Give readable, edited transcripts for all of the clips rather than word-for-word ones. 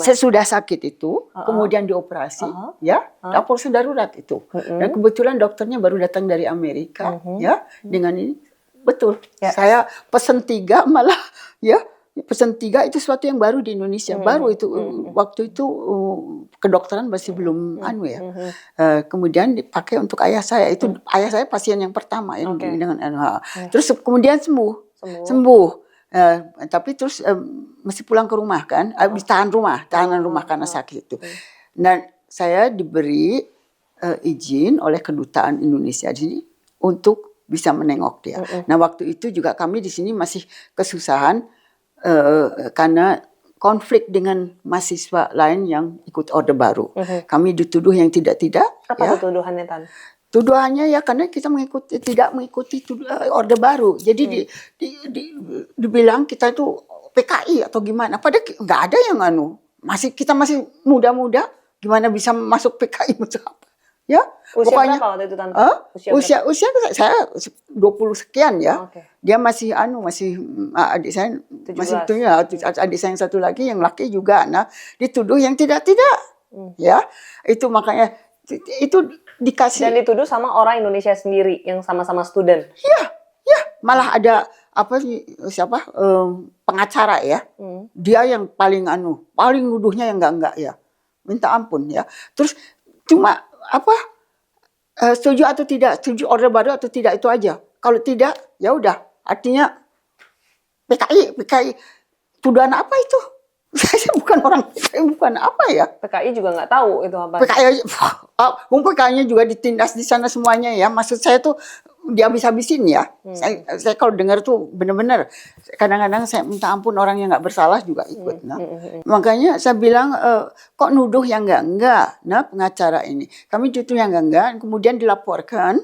sesudah sakit itu, kemudian dioperasi, ya, operasi darurat itu. Dan kebetulan dokternya baru datang dari Amerika, ya, dengan ini. Betul. Saya pesen 3 malah, ya. Pesen 3 itu sesuatu yang baru di Indonesia. Baru itu, waktu itu kedokteran masih belum kemudian dipakai untuk ayah saya. Itu ayah saya pasien yang pertama ya, dengan terus kemudian sembuh. Tapi terus mesti pulang ke rumah kan, tahanan rumah karena sakit itu. Dan saya diberi izin oleh kedutaan Indonesia di sini untuk bisa menengok dia. Nah waktu itu juga kami di sini masih kesusahan karena konflik dengan mahasiswa lain yang ikut Orde Baru. Kami dituduh yang tidak-tidak. Apa tuduhannya, Tan? Tuduhannya ya karena kita tidak mengikuti Orde Baru. Jadi dibilang kita itu PKI atau gimana. Padahal nggak ada yang kita masih muda-muda, gimana bisa masuk PKI macam apa? Ya, usia pokoknya berapa waktu itu, Tante? Usia saya 20 sekian ya. Dia masih adik saya 17. Masih adik saya yang satu lagi yang laki juga. Nah, dituduh yang tidak-tidak. Ya. Itu makanya itu dikasih, dan dituduh sama orang Indonesia sendiri yang sama-sama student. Ya, malah ada siapa pengacara ya. Dia yang paling nuduhnya yang enggak ya. Minta ampun ya. Terus cuma setuju atau tidak, setuju Orde Baru atau tidak, itu aja. Kalau tidak, ya udah. Artinya PKI tuduhan apa itu? Saya bukan orang PKI, bukan apa ya? PKI juga nggak tahu itu apa. PKI-nya juga ditindas di sana semuanya ya. Maksud saya tuh dihabis-habisin ya. Saya kalau dengar tuh benar-benar kadang-kadang saya minta ampun, orang yang nggak bersalah juga ikut. Makanya saya bilang kok nuduh yang enggak. Nah, pengacara ini kami tuduh yang enggak, kemudian dilaporkan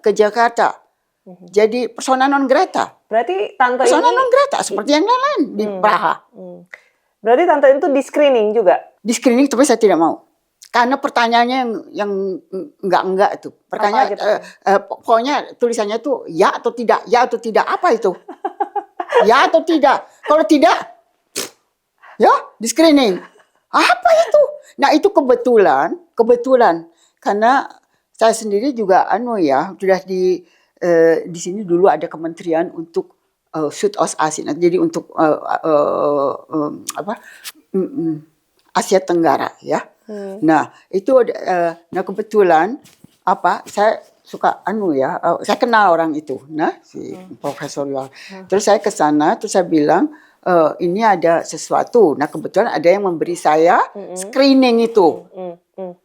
ke Jakarta. Jadi persona non grata. Berarti tante persona ini non grata seperti yang lain di Praha. Berarti tante itu di screening juga? Di screening, tapi saya tidak mau. Karena pertanyaannya yang enggak itu. Pertanyaan pokoknya tulisannya tuh ya atau tidak, apa itu? Ya atau tidak. Kalau tidak, ya di screening. Apa itu? Nah, itu kebetulan karena saya sendiri juga sudah di sini dulu ada kementerian untuk Südostasien. Jadi untuk Asia Tenggara ya. Nah, itu kebetulan saya suka saya kenal orang itu, si Profesor Yuval. Terus saya ke sana, terus saya bilang ini ada sesuatu. Nah, kebetulan ada yang memberi saya screening itu.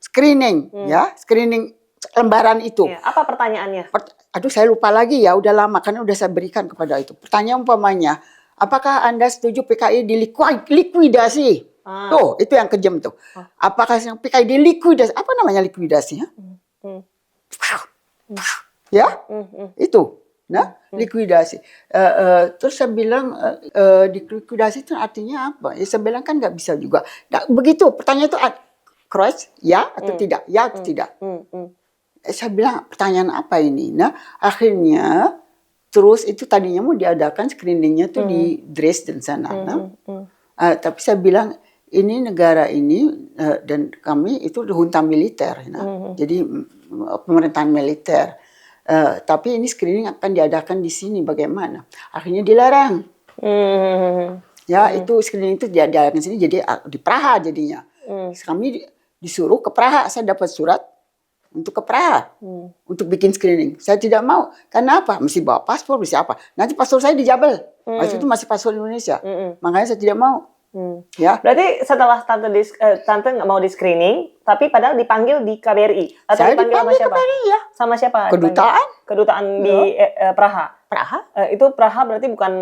Screening lembaran itu. Apa pertanyaannya? Saya lupa lagi ya, udah lama karena udah saya berikan kepada itu. Pertanyaan umpamanya, apakah Anda setuju PKI dilikuidasi? Tuh, itu yang kejam tuh. Apakah yang PKI dilikuidasi? Apa namanya likuidasi? Ya, itu. Nah, likuidasi. Terus saya bilang, likuidasi itu artinya apa? Ya, saya bilang kan nggak bisa juga. Nah, begitu, pertanyaan itu cross, ya atau tidak? Ya atau tidak? Saya bilang, pertanyaan apa ini? Nah, akhirnya, terus itu tadinya mau diadakan screeningnya tuh di Dresden sana. Tapi saya bilang, ini negara ini dan kami itu junta militer, jadi pemerintahan militer. Tapi ini screening akan diadakan di sini, bagaimana? Akhirnya dilarang. Ya, itu screening itu diadakan di sini, jadi di Praha jadinya. Kami disuruh ke Praha, saya dapat surat untuk ke Praha untuk bikin screening. Saya tidak mau. Karena apa? Mesti bawa paspor, mesti apa? Nanti paspor saya dijabel. Waktu itu masih paspor Indonesia. Makanya saya tidak mau. Ya. Berarti setelah tante nggak mau di screening, tapi padahal dipanggil di KBRI. Atau saya dipanggil sama siapa? KBRI, ya. Sama siapa? Kedutaan. Kedutaan di Praha. Praha? Itu Praha berarti bukan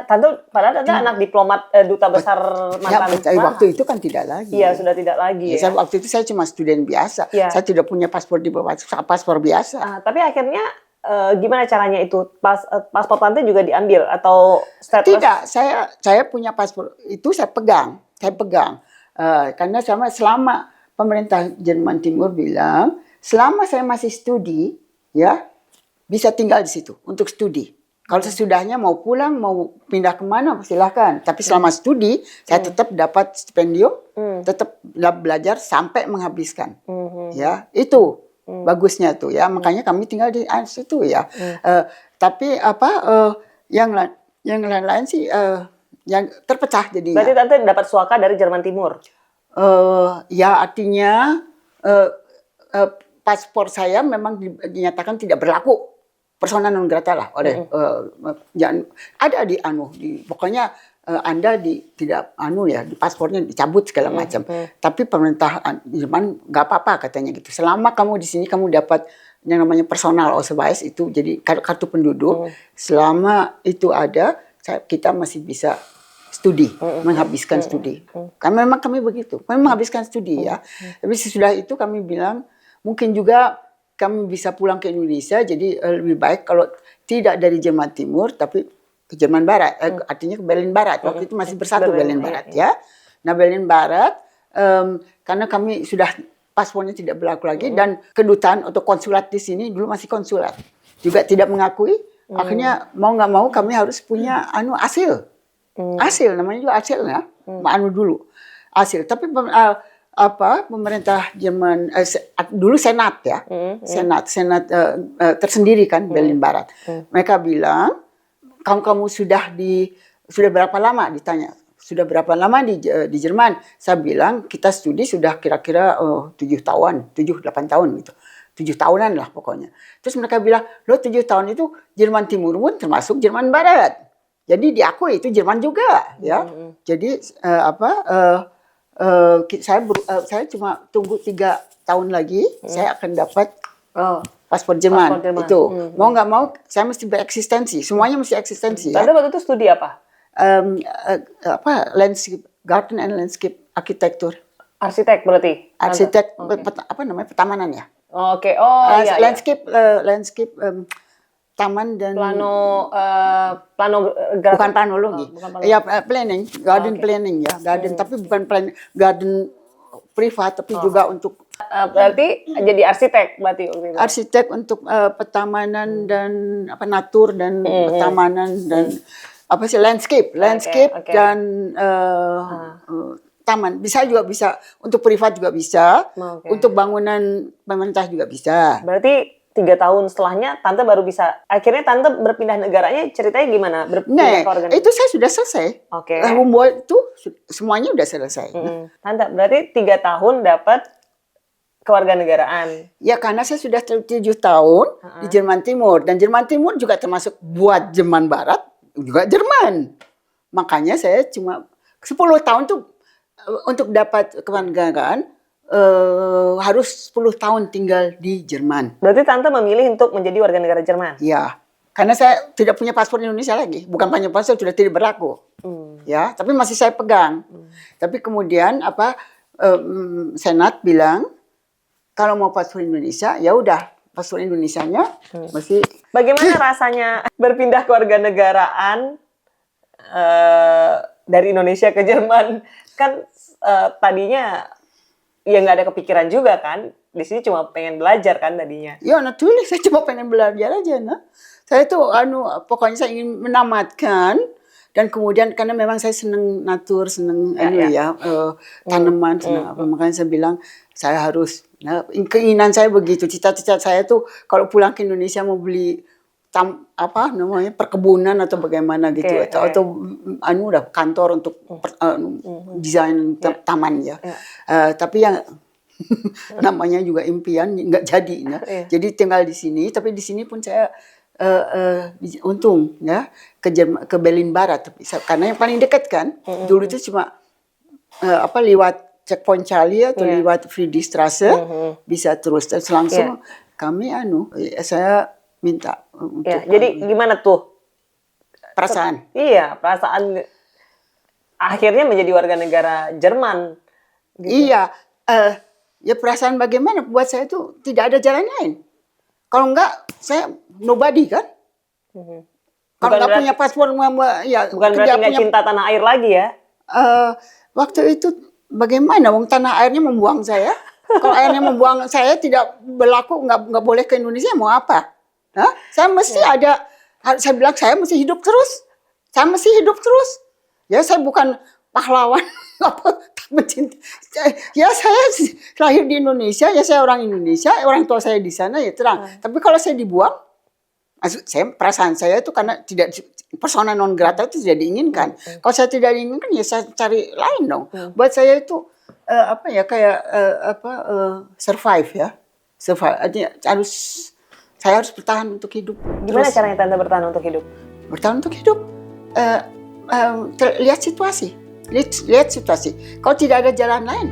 tante padahal tante anak diplomat duta besar mantan. Ya, waktu itu kan tidak lagi. Iya, sudah tidak lagi. Ya. Waktu itu saya cuma student biasa. Ya. Saya tidak punya paspor di bawah paspor biasa. Tapi akhirnya gimana caranya itu? Paspor tante juga diambil atau status? Tidak, saya punya paspor itu saya pegang. Karena selama pemerintah Jerman Timur bilang selama saya masih studi, ya bisa tinggal di situ untuk studi. Kalau sesudahnya mau pulang, mau pindah kemana, silahkan. Tapi selama studi, saya tetap dapat stipendium, tetap belajar sampai menghabiskan. Ya, itu bagusnya tuh ya. Makanya kami tinggal di situ ya. Tapi yang lain-lain sih yang terpecah jadinya. Berarti Tante dapat suaka dari Jerman Timur? Ya artinya paspor saya memang dinyatakan tidak berlaku. Persona non grata lah oleh ada pokoknya Anda tidak di paspornya dicabut segala macam. Tapi pemerintah Jerman nggak apa-apa katanya gitu. Selama kamu di sini kamu dapat yang namanya personal Ausweis itu jadi kartu penduduk. Selama itu ada kita masih bisa studi, menghabiskan studi. Karena memang kami begitu, kami menghabiskan studi ya. Tapi sesudah itu kami bilang mungkin juga kami bisa pulang ke Indonesia, jadi lebih baik kalau tidak dari Jerman Timur, tapi ke Jerman Barat, artinya ke Berlin Barat. Waktu itu masih bersatu Berlin Barat ya. Nah Berlin Barat, karena kami sudah paspornya tidak berlaku lagi dan kedutaan atau konsulat di sini dulu masih konsulat juga tidak mengakui. Akhirnya mau nggak mau kami harus punya asil, namanya juga asil ya, dulu asil. Tapi pemerintah Jerman dulu Senat ya, Senat tersendiri kan Berlin Barat. Mereka bilang kamu sudah berapa lama, ditanya sudah berapa lama di Jerman. Saya bilang kita studi sudah kira-kira 7 tahun, 7-8 tahun gitu. 7 tahunan lah pokoknya. Terus mereka bilang, loh 7 tahun itu Jerman Timur pun termasuk Jerman Barat. Jadi diakui itu Jerman juga ya. Jadi saya cuma tunggu 3 tahun lagi, saya akan dapat paspor Jerman. Itu mau nggak mau saya mesti bereksistensi, semuanya mesti eksistensi. Tante waktu itu studi apa? Landscape, garden and landscape arsitektur. Arsitek berarti? Arsitek petamanan ya. Oke, iya. Landscape taman dan plano bukan planologi. Ya planning, garden planning ya, garden tapi bukan garden privat tapi juga untuk berarti jadi arsitek berarti waktu itu. Arsitek untuk petamanan dan natur dan petamanan dan landscape dan taman. Bisa untuk privat juga bisa, untuk bangunan pemerintah juga bisa. Berarti 3 tahun setelahnya Tante baru bisa, akhirnya Tante berpindah negaranya, ceritanya gimana? Berpindah ke organisasi? Itu saya sudah selesai. Oke. Membuat itu semuanya sudah selesai. Tante berarti 3 tahun dapat kewarganegaraan. Ya karena saya sudah 7 tahun di Jerman Timur, dan Jerman Timur juga termasuk buat Jerman Barat juga Jerman. Makanya saya cuma 10 tahun tuh untuk dapat kewarganegaraan harus 10 tahun tinggal di Jerman. Berarti Tante memilih untuk menjadi warga negara Jerman? Iya. Karena saya tidak punya paspor Indonesia lagi. Bukan punya paspor, sudah tidak berlaku. Ya, tapi masih saya pegang. Tapi kemudian Senat bilang kalau mau paspor Indonesia, ya udah paspor Indonesianya masih. Bagaimana rasanya berpindah kewarganegaraan dari Indonesia ke Jerman? Kan tadinya ya nggak ada kepikiran juga kan, di sini cuma pengen belajar kan tadinya. Ya naturally saya cuma pengen belajar aja nah. Saya tuh pokoknya saya ingin menamatkan, dan kemudian karena memang saya senang natur, senang tanaman, senang makanya saya bilang saya harus. Keinginan saya begitu, cita-cita saya tuh kalau pulang ke Indonesia mau beli perkebunan atau bagaimana gitu, atau udah kantor untuk desain taman ya. Tapi yang namanya juga impian nggak jadi ya. Jadi tinggal di sini, tapi di sini pun saya untung ya ke Berlin Barat, karena yang paling dekat kan. Dulu itu cuma lewat checkpoint Charlie atau lewat Friedrichstraße bisa terus langsung kami saya minta untuk jadi gimana tuh perasaan? Iya, perasaan akhirnya menjadi warga negara Jerman. Gitu. Iya, ya perasaan bagaimana? Buat saya itu tidak ada jalan lain. Kalau enggak, saya nobody kan. Kalau nggak punya paspor, ya bukan berarti nggak cinta tanah air lagi ya? Waktu itu bagaimana? Wong tanah airnya membuang saya. Kalau airnya membuang saya tidak berlaku, nggak boleh ke Indonesia, mau apa? Saya mesti Saya bilang saya mesti hidup terus. Saya mesti hidup terus. Ya saya bukan pahlawan apa tak mencinta. Ya saya lahir di Indonesia, ya saya orang Indonesia, orang tua saya di sana ya terang. Tapi kalau saya dibuang, perasaan saya itu karena tidak persona non grata itu tidak diinginkan. Kalau saya tidak diinginkan ya saya cari lain dong. Buat saya itu survive ya. Survive. Artinya saya harus bertahan untuk hidup. Gimana caranya Tante bertahan untuk hidup? Bertahan untuk hidup. Lihat situasi. Lihat situasi. Kalau tidak ada jalan lain,